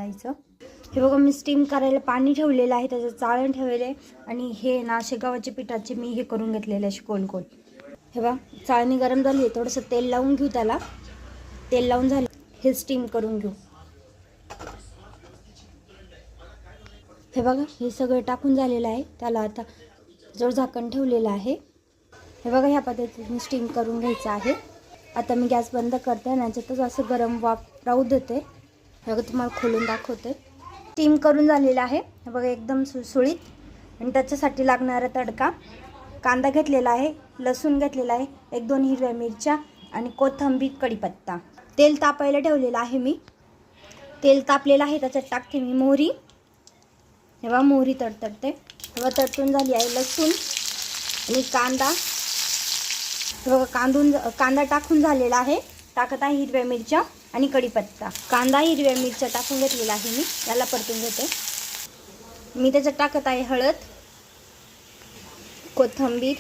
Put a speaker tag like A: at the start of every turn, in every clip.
A: मळायचं. हे बघा मी स्टीम करायला पाणी ठेवलेलं आहे, त्याचं चाळण ठेवलेलं आहे आणि हे ना शेगावाच्या पिठाचे मी हे करून घेतलेले असे गोल गोल. हे बघा चाळणी गरम झाली आहे, थोडंसं तेल लावून घेऊ त्याला. तेल लावून झालं हे स्टीम करून घेऊ. हे बघा हे सगळं टाकून झालेलं आहे, त्याला आता जवळ झाकण ठेवलेलं आहे. हे बघा ह्या पद्धतीने स्टीम करून घ्यायचं आहे. आता मी गॅस बंद करते आणि याच्यातच असं गरम वाफ राहू देते. हे बघा तुम्हाला खोलून दाखवते. स्टीम करून झालेलं आहे. हे बघा एकदम सुसुळीत. आणि त्याच्यासाठी लागणारा तडका कांदा घेतलेला आहे, लसूण घेतलेला आहे, 1-2 हिरव्या मिरच्या आणि कोथिंबीर, कढीपत्ता. तेल तापायला ठेवलेलं आहे मी. तेल तापलेलं आहे, त्याच्यात टाकते मी मोहरी. हे बघा मोहरी तडतडते. हे बघा तडतून झाली आहे. लसूण आणि कांदा. हे बघा कांदा टाकून झालेला आहे. टाकत आहे हिरव्या मिरच्या आणि कढीपत्ता. कांदा हिरव्या मिरच्या टाकून घेतलेला आहे मी. याला परतून घेते. मी त्याच्यात टाकत आहे हळद, कोथिंबीर,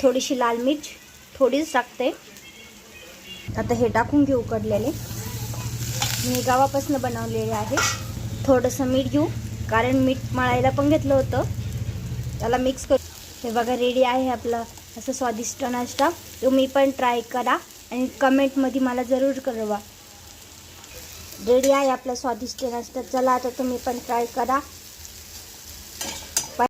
A: थोडीशी लाल मिर्च, थोडीच टाकते. आता हे टाकून घेऊ उकडलेले. मी गावापासून बनवलेले आहे. थोडंसं मीठ घेऊ, कारण मीठ मळायला पण घेतलं होतं. त्याला मिक्स करू. हे बघा रेडी आहे आपला असं स्वादिष्ट नाश्ता. तुम्ही पण ट्राय करा आणि कमेंटमध्ये मला जरूर कळवा. रेडी आहे आपला स्वादिष्ट नाश्ता. चला आता तुम्ही पण ट्राय करा.